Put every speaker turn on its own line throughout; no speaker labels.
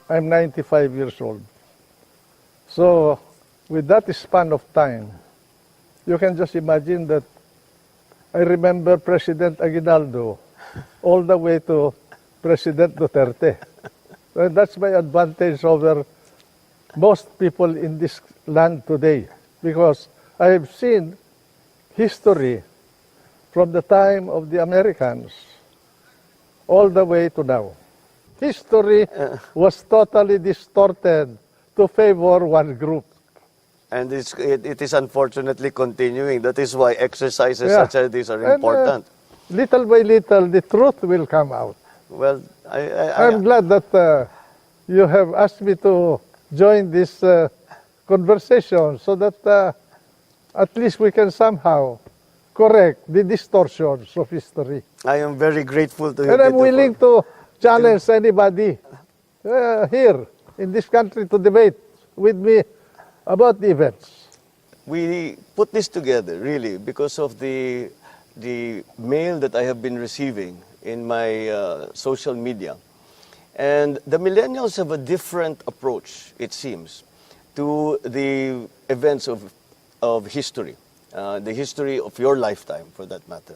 I'm 95 years old. So with that span of time, you can just imagine that I remember President Aguinaldo all the way to President Duterte. And that's my advantage over most people in this land today, because I have seen history from the time of the Americans all the way to now. History was totally distorted to favor one group.
And it is unfortunately continuing. That is why exercises such as these are important.
Little by little, the truth will come out.
Well,
I'm glad that you have asked me to join this conversation so that at least we can somehow correct the distortions of history.
I am very grateful to you.
And I'm willing to challenge anybody here in this country to debate with me about the events.
We put this together really because of the mail that I have been receiving in my social media. And the millennials have a different approach, it seems, to the events of history, the history of your lifetime, for that matter.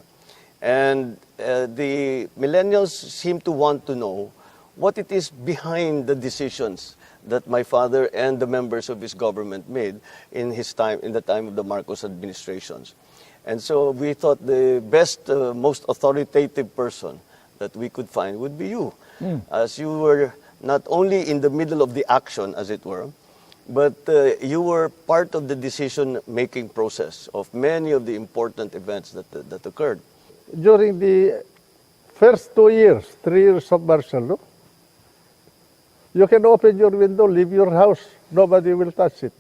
And the millennials seem to want to know what it is behind the decisions that my father and the members of his government made in the time of the Marcos administrations. And so we thought the best, most authoritative person that we could find would be you, as you were not only in the middle of the action, as it were, but you were part of the decision-making process of many of the important events that occurred.
During the first 3 years of martial law, you can open your window, leave your house, nobody will touch it.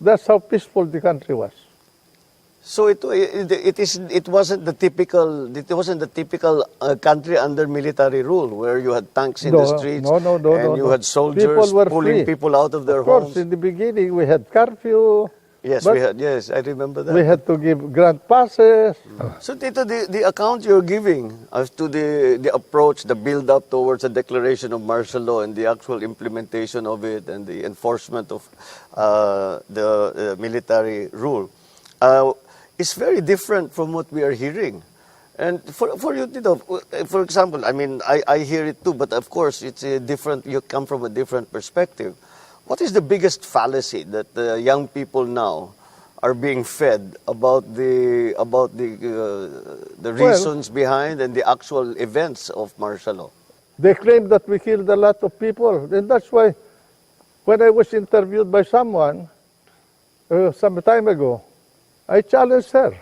That's how peaceful the country was.
So it wasn't the typical country under military rule where you had tanks in the streets and you had soldiers pulling people out of their homes.
Of course, in the beginning we had curfew.
Yes, we had. Yes, I remember that.
We had to give grant passes.
So, Tito, the account you're giving as to the approach, the build-up towards the declaration of martial law and the actual implementation of it and the enforcement of the military rule is very different from what we are hearing. And for you, Tito, for example, I mean, I hear it too, but of course, it's a different. You come from a different perspective. What is the biggest fallacy that the young people now are being fed about the reasons behind and the actual events of martial law?
They claim that we killed a lot of people, and that's why when I was interviewed by someone some time ago, I challenged her.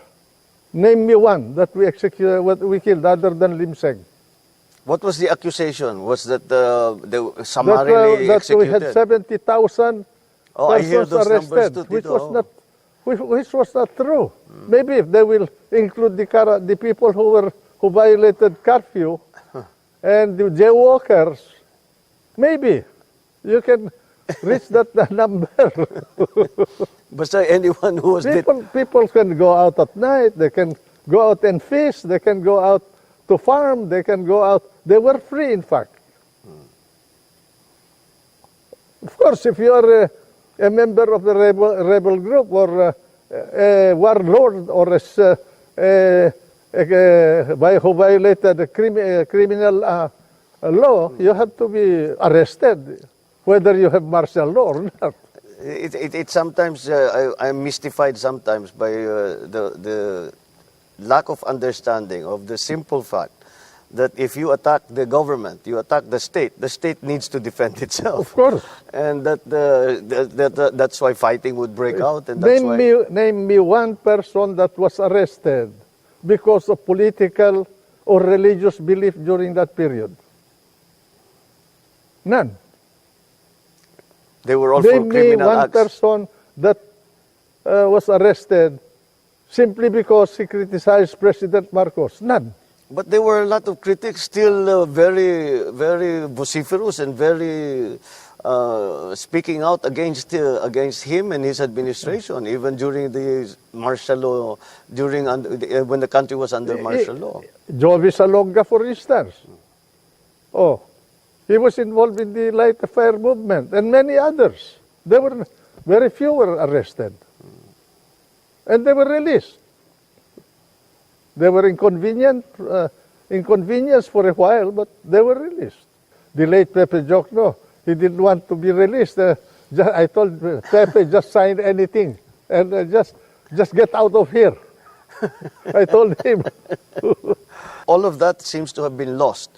Name me one that we executed, what we killed other than Lim Seng.
What was the accusation? Was that the summarily executed?
That we had 70,000 persons arrested, which was not true. Maybe if they will include the people who violated curfew and the jaywalkers, maybe you can reach that number.
But anyone who was
people can go out at night. They can go out and fish. They can go out to farm. They can go out. They were free, in fact. Of course, if you are a member of the rebel group or a warlord or who violated a criminal law, you have to be arrested, whether you have martial law or not.
It sometimes, I'm mystified sometimes by the lack of understanding of the simple fact that if you attack the government, you attack the state needs to defend itself.
Of course.
And that's why fighting would break out. And
name me one person that was arrested because of political or religious belief during that period. None.
They were all for criminal acts.
Name me one person that was arrested simply because he criticized President Marcos. None.
But there were a lot of critics still very, very vociferous and very speaking out against him and his administration, even during the martial law, when the country was under martial law.
Jovi Salonga, for instance. Oh, He was involved in the Light the Fire movement and many others. Very few were arrested. And they were released. They were inconvenienced for a while, but they were released. The late Pepe Jokno, he didn't want to be released. I told Pepe, just sign anything and just get out of here. I told him.
All of that seems to have been lost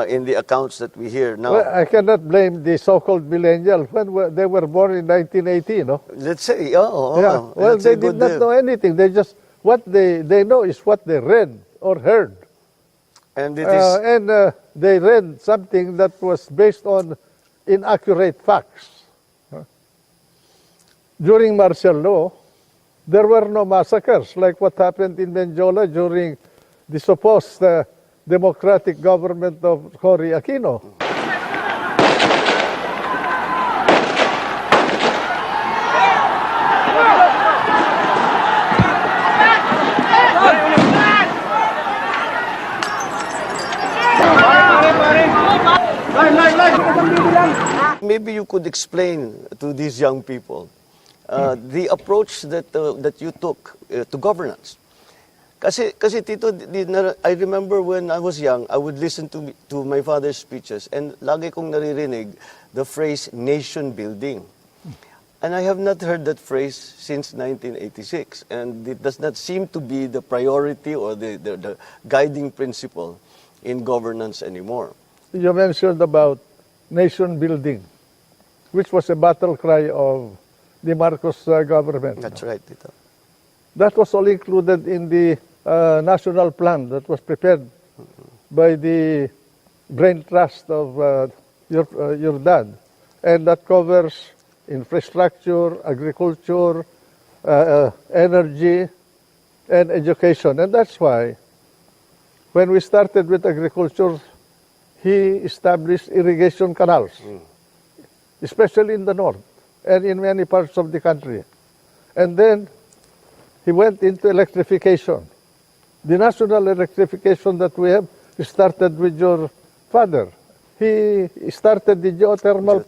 in the accounts that we hear now.
Well, I cannot blame the so-called millennials when they were born in 1980, no?
Let's say,
Yeah. Well,
that's
they
a
did
good,
not know anything. They just, what they know is what they read or heard.
And it is,
They read something that was based on inaccurate facts. During martial law, there were no massacres like what happened in Benjola during the supposed democratic government of Cory Aquino.
maybe you could explain to these young people the approach that you took to governance. Kasi Tito, I remember when I was young, I would listen to my father's speeches and lagi kong naririnig the phrase nation building. And I have not heard that phrase since 1986, and it does not seem to be the priority or the guiding principle in governance anymore.
You mentioned about nation building, which was a battle cry of the Marcos government.
That's right, Tito.
That was all included in the national plan that was prepared by the brain trust of your dad. And that covers infrastructure, agriculture, energy, and education. And that's why when we started with agriculture, he established irrigation canals, especially in the north and in many parts of the country. And then he went into electrification. The national electrification that we have started with your father. He started the geothermal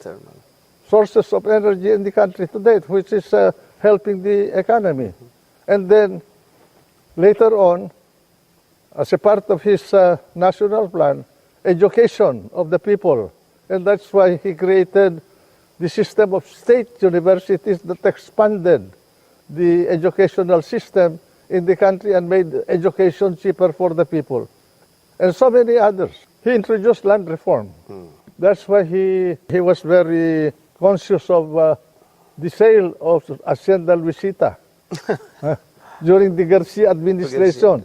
sources of energy in the country today, which is helping the economy. And then later on, as a part of his national plan, education of the people. And that's why he created the system of state universities that expanded the educational system in the country and made education cheaper for the people. And so many others. He introduced land reform. That's why he was very conscious of the sale of Hacienda Luisita during the Garcia administration.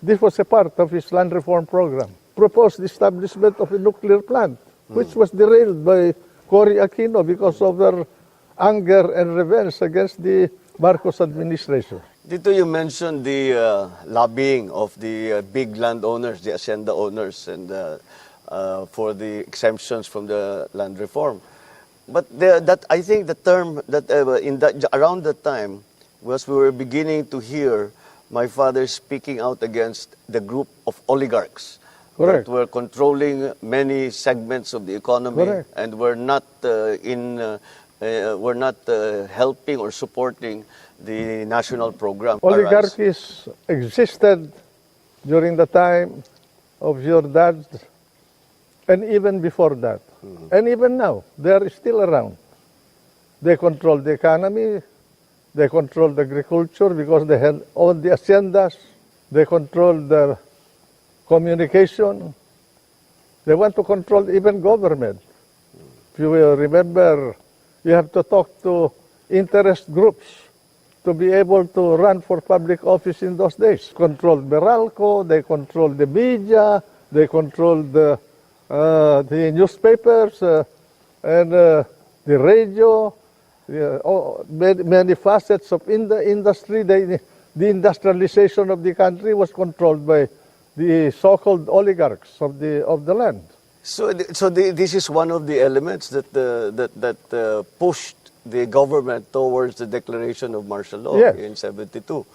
This was a part of his land reform program. Proposed the establishment of a nuclear plant, which was derailed by Cory Aquino because of their anger and revenge against the Marcos administration.
Dito you mentioned the lobbying of the big landowners, the hacienda owners, and for the exemptions from the land reform. But that I think the term that around that time was we were beginning to hear my father speaking out against the group of oligarchs.
Correct.
That were controlling many segments of the economy.
Correct.
And were not helping or supporting the national program.
Oligarchies existed during the time of your dad and even before that. And even now, they are still around. They control the economy, they control the agriculture because they own the haciendas, they control the communication, they want to control even government. If you will remember, you have to talk to interest groups to be able to run for public office in those days. Controlled Meralco, they controlled the media, they controlled the newspapers and the radio, many facets of the industry. The industrialization of the country was controlled by the so-called oligarchs of the land.
So this is one of the elements that pushed the government towards the declaration of martial law in 72.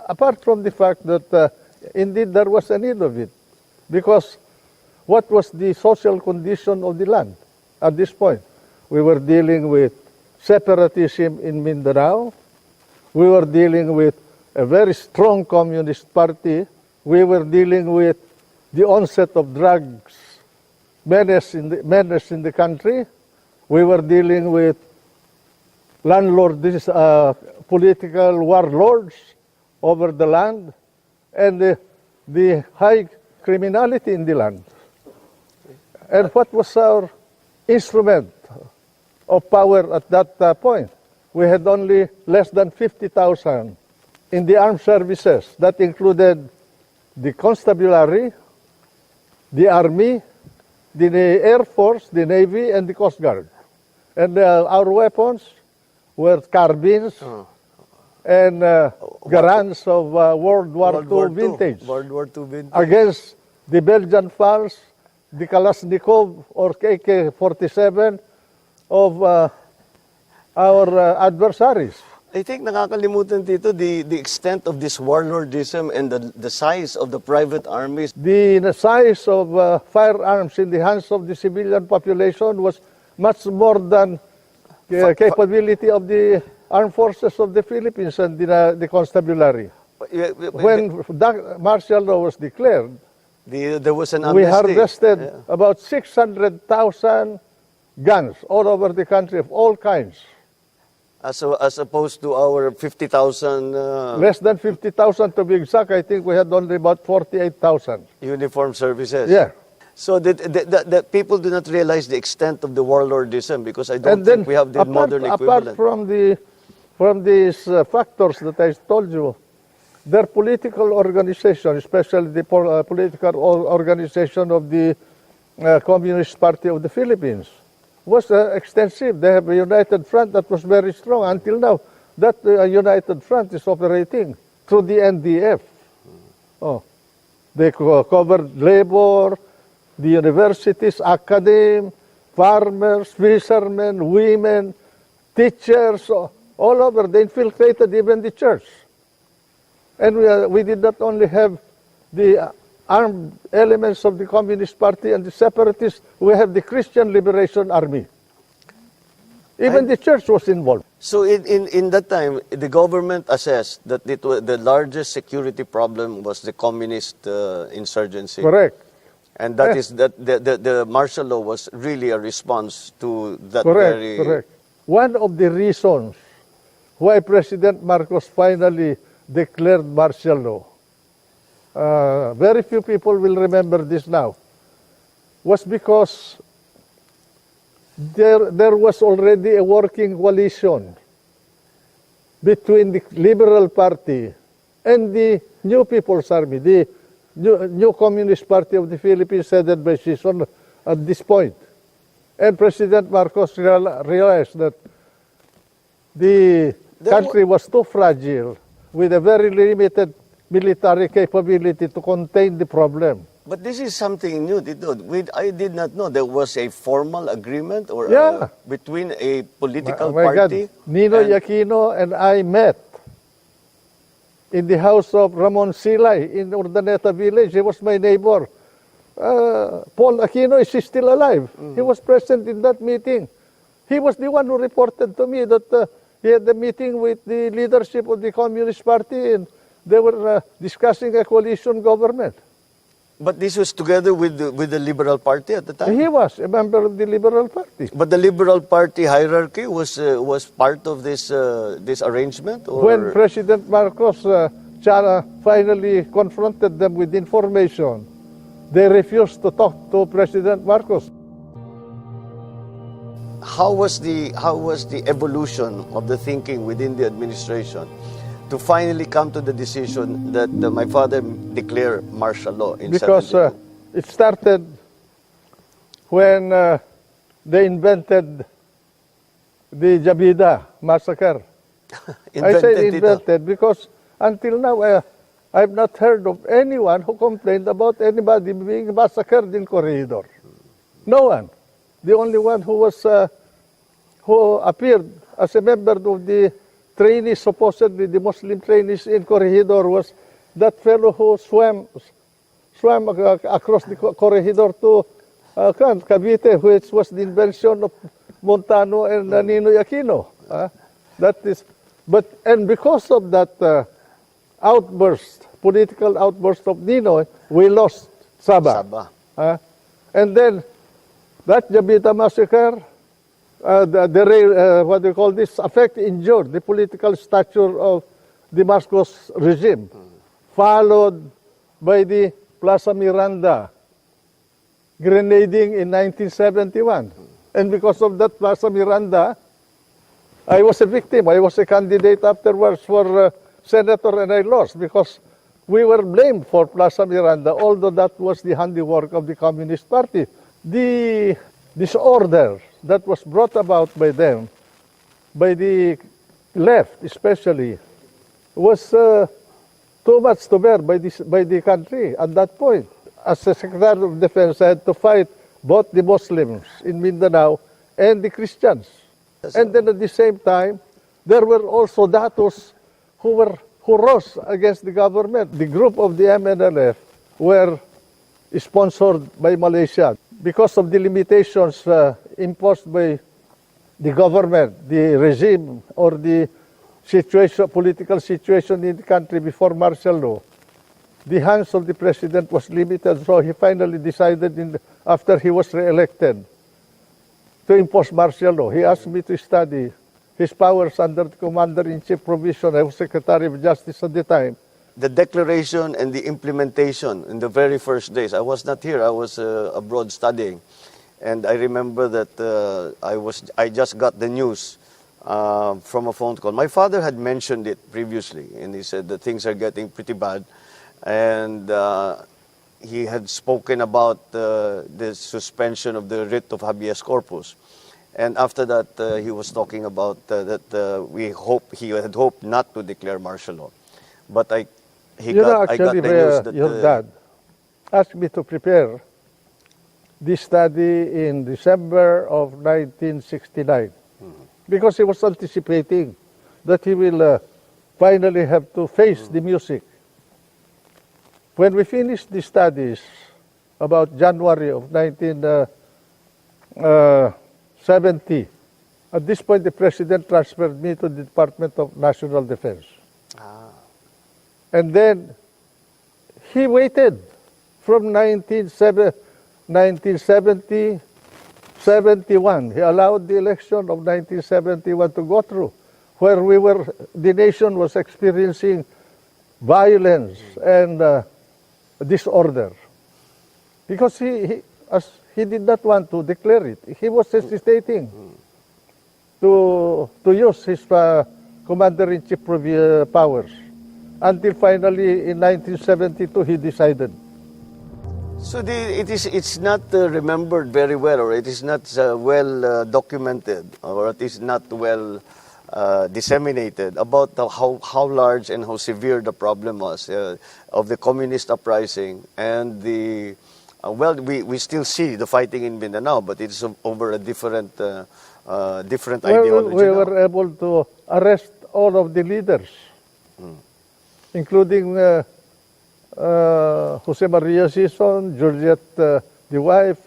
Apart from the fact that indeed there was a need of it, because what was the social condition of the land at this point. We were dealing with separatism in Mindanao. We were dealing with a very strong communist party. We were dealing with the onset of drugs menace in the country. We were dealing with landlords, political warlords over the land, and the high criminality in the land. And what was our instrument of power at that point? We had only less than 50,000 in the armed services. That included the constabulary, the army, the Air Force, the Navy, and the Coast Guard. And our weapons were carbines and Garands of World War II vintage.
World War II vintage.
Against the Belgian FALS, the Kalashnikov or AK-47 of our adversaries.
I think nakakalimutan dito the extent of this warlordism and the size of the private armies.
The size of firearms in the hands of the civilian population was much more than the capability of the armed forces of the Philippines and the constabulary. When martial law was declared,
there was an amnesty.
we harvested about 600,000 guns all over the country of all kinds.
As opposed to our 50,000...
Less than 50,000 to be exact. I think we had only about 48,000.
Uniformed services.
Yeah.
So that people do not realize the extent of the warlordism, because I don't think we have the modern equivalent.
Apart from these factors that I told you, their political organization, especially the political organization of the Communist Party of the Philippines, was extensive. They have a united front that was very strong. Until now, that united front is operating through the NDF. Oh, they covered labor, the universities, academe, farmers, fishermen, women, teachers, all over. They infiltrated even the church. And we did not only have the armed elements of the Communist Party and the separatists, we have the Christian Liberation Army. Even the church was involved.
So in that time, the government assessed that the largest security problem was the communist insurgency.
Correct.
And that is that the martial law was really a response to that
Correct. One of the reasons why President Marcos finally declared martial law, very few people will remember this now, was because there was already a working coalition between the Liberal Party and the New People's Army, the new Communist Party of the Philippines, headed by Sison at this point. And President Marcos realized that the country was too fragile, with a very limited military capability to contain the problem.
But this is something new. I did not know there was a formal agreement or between a political party.
God. Ninoy Aquino and I met in the house of Ramon Silay in Urdaneta village. He was my neighbor. Paul Aquino is still alive. He was present in that meeting. He was the one who reported to me that he had a meeting with the leadership of the Communist Party and they were discussing a coalition government.
But this was together with the Liberal Party at the time?
He was a member of the Liberal Party.
But the Liberal Party hierarchy was part of this arrangement? Or?
When President Marcos finally confronted them with information, they refused to talk to President Marcos.
How was the evolution of the thinking within the administration to finally come to the decision that my father declare martial law in 72?
Because it started when they invented the Jabida massacre. I say invented because until now I've not heard of anyone who complained about anybody being massacred in Corregidor. No one. The only one who appeared as a member of the trainees, supposedly the Muslim trainees in Corregidor, was that fellow who swam swam across the corridor to Cavite, which was the invention of Montano and Ninoy Aquino. And because of that outburst, political outburst of Ninoy, we lost Sabah. And then that Jabita massacre, what do you call this, injured the political stature of the Marcos regime, followed by the Plaza Miranda grenading in 1971. And because of that Plaza Miranda, I was a victim. I was a candidate afterwards for senator, and I lost because we were blamed for Plaza Miranda, although that was the handiwork of the Communist Party. The disorder that was brought about by them, by the left especially, was too much to bear by the country at that point. As a Secretary of Defense, I had to fight both the Muslims in Mindanao and the Christians. And then at the same time, there were also datos who rose against the government. The group of the MNLF were sponsored by Malaysia because of the limitations imposed by the government, the regime, or the political situation in the country before martial law. The hands of the president was limited, so he finally decided, after he was re-elected, to impose martial law. He asked me to study his powers under the Commander-in-Chief provision. I was Secretary of Justice at the time.
The declaration and the implementation in the very first days. I was not here. I was abroad studying. And I remember that I just got the news from a phone call. My father had mentioned it previously, and he said that things are getting pretty bad. And he had spoken about the suspension of the writ of habeas corpus. And after that, he was talking about he had hoped not to declare martial law. But I got the news that
your dad asked me to prepare this study in December of 1969 because he was anticipating that he will finally have to face the music. When we finished the studies about January of 1970, at this point the President transferred me to the Department of National Defense. And then he waited from 1970, 71. He allowed the election of 1971 to go through, where the nation was experiencing violence and disorder. Because he did not want to declare it. He was hesitating to use his Commander-in-Chief powers. Until finally, in 1972, he decided.
So it's not remembered very well, or it is not well documented, or it is not well disseminated about how large and how severe the problem was of the communist uprising and the we still see the fighting in Mindanao, but it's over a different ideology.
We were able to arrest all of the leaders, including Jose Maria Sison, Juliet, the wife,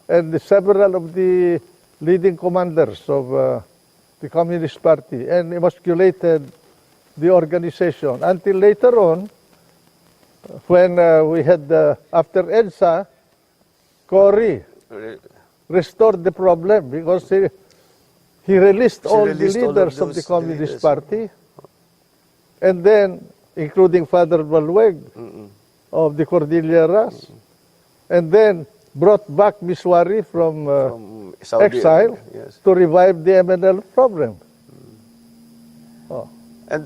and several of the leading commanders of the Communist Party, and emasculated the organization until later on, when we had, after EDSA, Cory restored the problem because he released all the leaders of the Communist Party, and then, including Father Balweg of the Cordilleras, and then brought back Miswari from
Saudi,
exile to revive the MNL problem.
And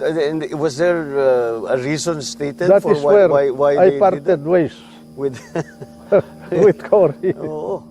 was there a reason stated
That
for
is where
why
I
they
parted
did
ways
with
with Cory.
Oh.